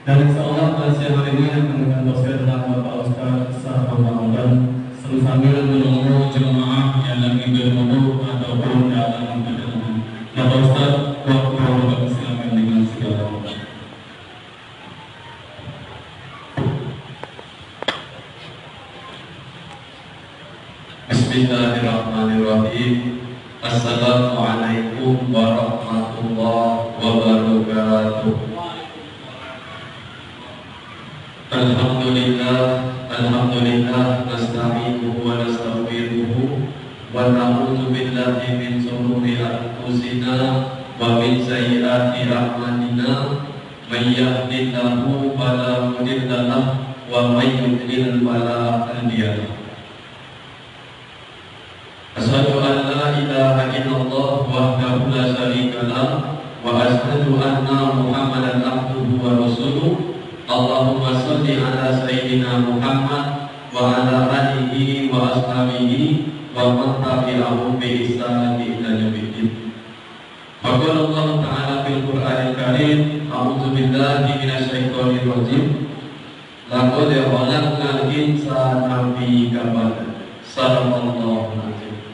Dan insya Allah pada siang hari ini akan dikontrol dengan Bapak Ustaz Sa'ad Ramadan sambil menunggu jemaah yang lagi berwudu ataupun dalam perjalanan. Bapak Ustaz, waktu Bapak silakan dengan segala hormat. Bismillahirrahmanirrahim. Assalamualaikum warahmatullahi wabarakatuh. Alhamdulillah nasta'inuhu wa nastaghfiruhu wa na'udzu billahi min shururi anfusina wa min sayyiati a'malina may yahdihillahu fala mudilla lahu wa may yudlil fala hadiya lahu. Asyhadu an la ilaha illallah wahdahu la syarika lahu wa asyhadu anna Muhammadan abduhu wa rasuluh. Allahumma sholli ala sayyidina Muhammad wa ala alihi wa ashabihi wa man tabi'ahum bi ihsan ila yaumiddin. Faqala Allah Ta'ala fil Qur'anil Karim, a'udzu billahi minasy syaithanir rajim. Laqad khalaqnal insana fi kabad. Sallallahu alaihi.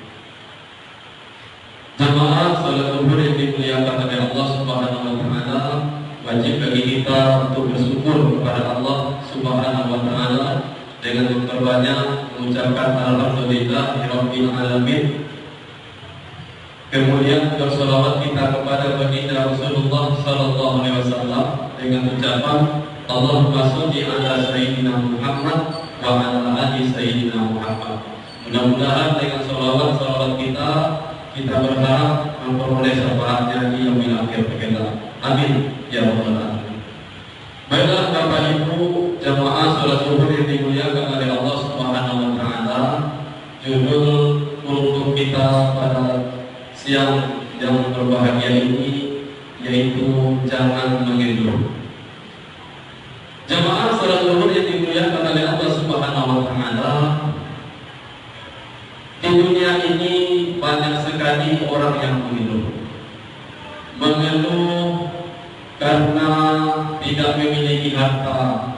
Jamaah salat zuhur yang dimuliakan oleh Allah Subhanahu wa taala, wajib bagi kita untuk bersyukur kepada Allah Subhanahu wa taala dengan memperbanyak mengucapkan alhamdulillahirabbil alamin. Kemudian bersolawat kita kepada baginda Rasulullah sallallahu alaihi wasallam dengan ucapan Allahumma sholli ala sayyidina Muhammad wa ala ali sayyidina Muhammad. Mudah-mudahan dengan solawat kita berharap memperoleh syafaatnya di yaumil akhir kelak. Amin ya rabbal alamin. Baiklah Bapak Ibu jamaah salat zuhur yang dimuliakan oleh Allah Subhanahu wa taala, judul untuk kita pada siang yang berbahagia ini yaitu jangan mengeluh. Jamaah salat zuhur yang dimuliakan oleh Allah Subhanahu wa taala, di dunia ini banyak sekali orang yang mengeluh karena tidak memiliki harta.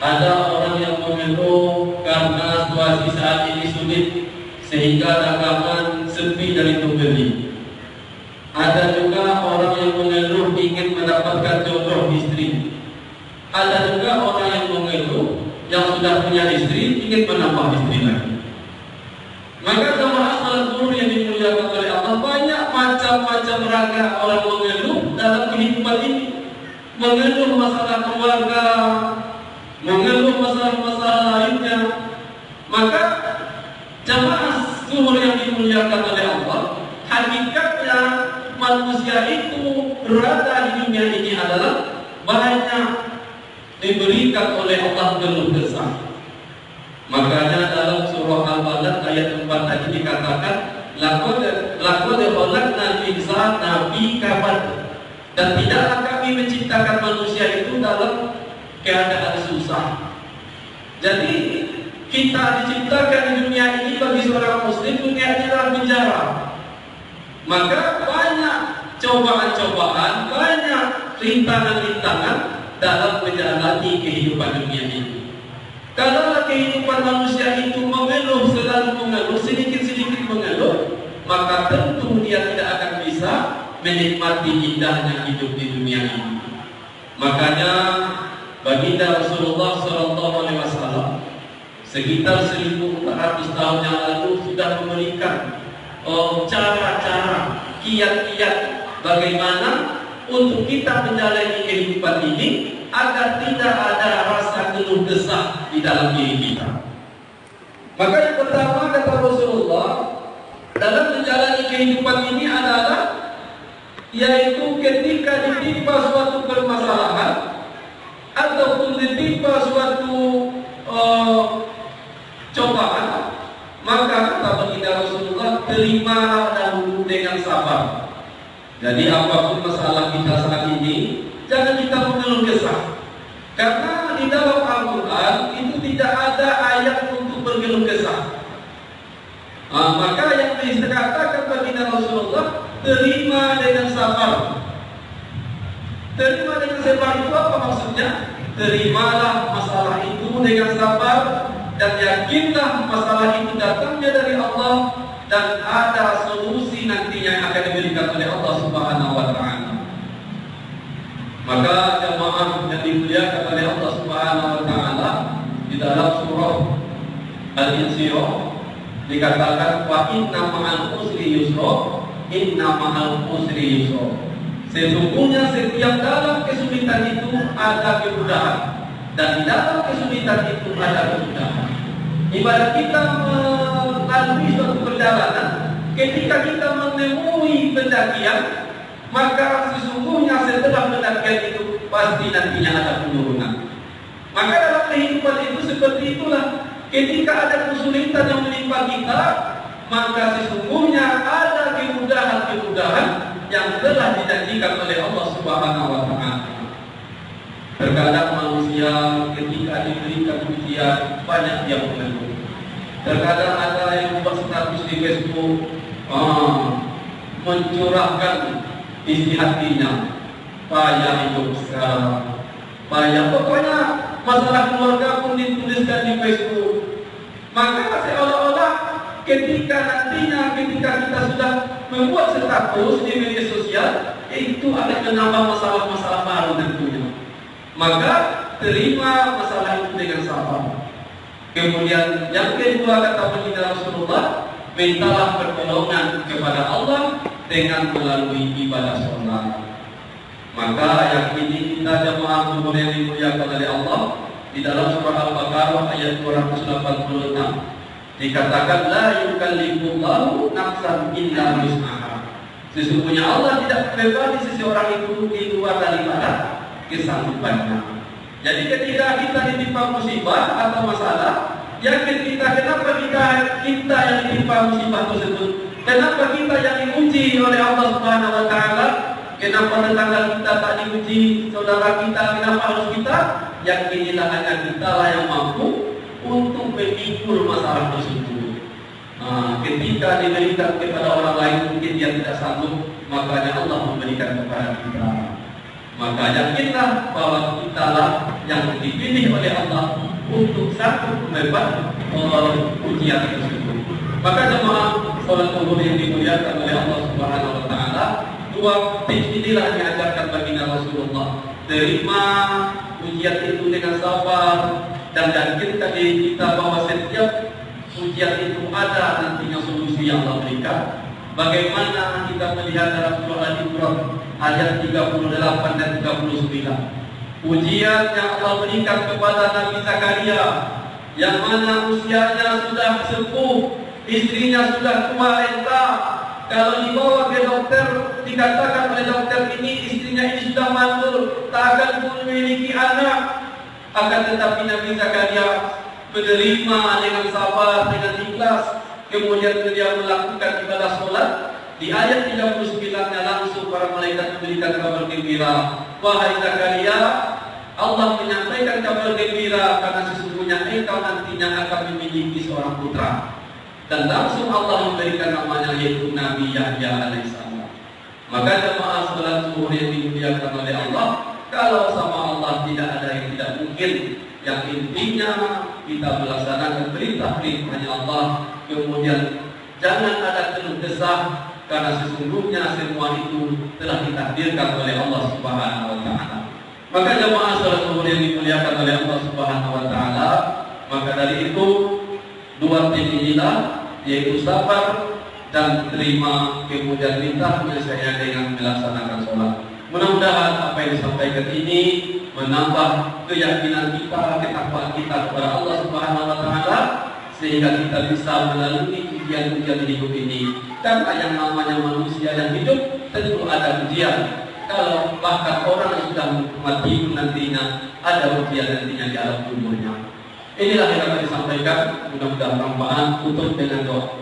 Ada orang yang mengeluh karena situasi saat ini sulit sehingga dagangan sepi dari pembeli. Ada juga orang yang mengeluh ingin mendapatkan jodoh istri. Ada juga orang yang mengeluh yang sudah punya istri ingin menambah istri lagi. Maka jemaah salat zuhur yang dimuliakan oleh Allah, banyak macam-macam raga orang mengeluh dalam kehidupan ini. Mengeluh masalah keluarga, mengeluh masalah-masalah lainnya. Maka jemaah zuhur yang dimuliakan oleh Allah, hakikatnya manusia itu berada di dunia ini adalah banyak diberikan oleh Allah keluh kesah. Makanya dalam surah Al-Balad ayat 4 tadi dikatakan laqad khalaqnal insana fi kabad, dan tidaklah kami menciptakan manusia itu dalam keadaan susah. Jadi kita diciptakan di dunia ini bagi seorang muslim, dunia ini adalah penjara. Maka banyak cobaan-cobaan, banyak rintangan-rintangan dalam menjalani kehidupan dunia ini. Kalau kehidupan manusia itu mengeluh, selalu mengeluh, sedikit-sedikit mengeluh, maka tentu dia tidak akan bisa menikmati indahnya hidup di dunia ini. Makanya baginda Rasulullah SAW sekitar 1400 tahun yang lalu sudah memberikan cara-cara, kiat-kiat bagaimana untuk kita menjalani kehidupan ini agar tidak ada rasa keluh kesah di dalam diri kita. Maka yang pertama kata Rasulullah dalam menjalani kehidupan ini adalah yaitu ketika ditimpa suatu permasalahan ataupun ditimpa suatu cobaan, maka kata baginda Rasulullah, terima dahulu dengan sabar. Jadi apapun masalah kita saat ini, jangan kita mengeluh kesah. Karena di dalam Al-Quran itu tidak ada ayat untuk berkeluh kesah. Maka yang dikatakan baginda Rasulullah, terima dengan sabar. Terima dengan sabar itu apa maksudnya? Terimalah masalah itu dengan sabar dan yakinlah masalah itu datangnya dari Allah dan ada solusi nantinya yang akan diberikan oleh Allah Subhanahu wa taala. Maka jamaah yang dimuliakan oleh Allah Subhanahu wa taala, di dalam surah Al-Insyirah dikatakan wa inna ma'al usri yusra, inna ma'al usri yusra. Sesungguhnya setiap dalam kesulitan itu ada kemudahan, dan di dalam kesulitan itu ada kemudahan. Ibarat kita melalui suatu perjalanan, ketika kita menemui pendakian, maka sesungguhnya setelah pendakian itu pasti nantinya ada penurunan. Maka dalam kehidupan itu seperti itulah. Ketika ada kesulitan yang menimpa kita, maka sesungguhnya ada kemudahan-kemudahan yang telah dijanjikan oleh Allah Subhanahu wa taala. Terkadang manusia ketika diberikan ujian banyak yang mengeluh. Terkadang ada yang membuat status di Facebook mencurahkan isi hatinya, payah hidup sekarang, payah, pokoknya masalah keluarga pun dituliskan di Facebook. Maka seolah-olah ketika nantinya ketika kita sudah membuat status di media sosial, itu akan menambah masalah-masalah baru tentunya. Maka terima masalah itu dengan sabar. Kemudian yang kedua kata baginda Rasulullah, mintalah pertolongan kepada Allah dengan melalui ibadah sholat. Maka yang ini kita jamaah umur yang dimuliakan oleh Allah, di dalam surah Al-Baqarah ayat 286 dikatakan la yukallifullahu nafsan illa wus'aha. Sesungguhnya Allah tidak membebani seseorang itu di luar daripada kesanggupannya. Jadi ketika kita ditimpa musibah atau masalah, yakin kita kenapa kita yang ditimpa musibah tersebut, kenapa kita yang diuji oleh Allah Subhanahu wa taala, kenapa tetangga kita tak diuji, saudara kita kenapa harus kita? Yakinilah hanya kita lah yang mampu untuk memikul masalah tersebut. Ketika diberikan kepada orang lain mungkin dia tidak sanggup, makanya Allah memberikan kepada kita. Maka yakinlah bahwa kita lah yang dipilih oleh Allah untuk satu membuat ujian tersebut. Maka jemaah salat zuhur yang dimuliakan oleh Allah Subhanahu wa taala, dua tips inilah yang diajarkan baginda Rasulullah. Terima ujian itu dengan sabar dan yakinkan diri kita bahwa setiap ujian itu ada nantinya solusi yang Allah berikan. Bagaimana kita melihat dalam surah Al-Imran ayat 38 dan 39. Ujian yang Allah berikan kepada Nabi Zakaria, yang mana usianya sudah sepuh, istrinya sudah tua renta. Kalau dibawa ke dokter, dikatakan oleh dokter ini istrinya ini sudah mandul, tak akan pun memiliki anak. Akan tetapi Nabi Zakaria menerima dengan sabar, dengan ikhlas. Kemudian dia melakukan ibadah sholat. Di ayat 39-nya langsung para malaikat memberikan kabar gembira. Wahai Zakaria, Allah menyampaikan kabar gembira karena sesungguhnya engkau nantinya akan memiliki seorang putra. Dan langsung Allah memberikan namanya yaitu Nabi Yahya alaihissalam. Maka jemaah salat zuhur yang dimuliakan oleh Allah, kalau sama Allah tidak ada yang tidak mungkin. Yang intinya kita melaksanakan perintah-perintahnya Allah. Kemudian jangan ada keluh kesah, karena sesungguhnya semua itu telah ditakdirkan oleh Allah Subhanahu wa taala. Maka jemaah salat zuhur yang dimuliakan oleh Allah Subhanahu wa taala, maka dari itu dua tips inilah, yaitu sabar dan terima, kemudian minta penyelesaian dengan melaksanakan sholat. Mudah-mudahan apa yang disampaikan ini menambah keyakinan kita, ketakwaan kita kepada Allah Subhanahu wa taala, sehingga kita bisa melalui ujian-ujian hidup ini. Karena yang namanya manusia yang hidup tentu ada ujian. Kalau bahkan orang yang sudah mati nantinya ada ujian nantinya di alam kuburnya. Inilah yang akan disampaikan, mudah-mudahan bermanfaat. Tutup dengan doa.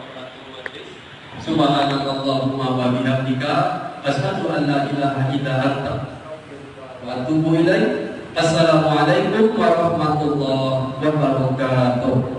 Subhanallahumma wa bihamdika asyhadu an la ilaha illa anta wa atubu ilaik. Assalamualaikum warahmatullahi wabarakatuh.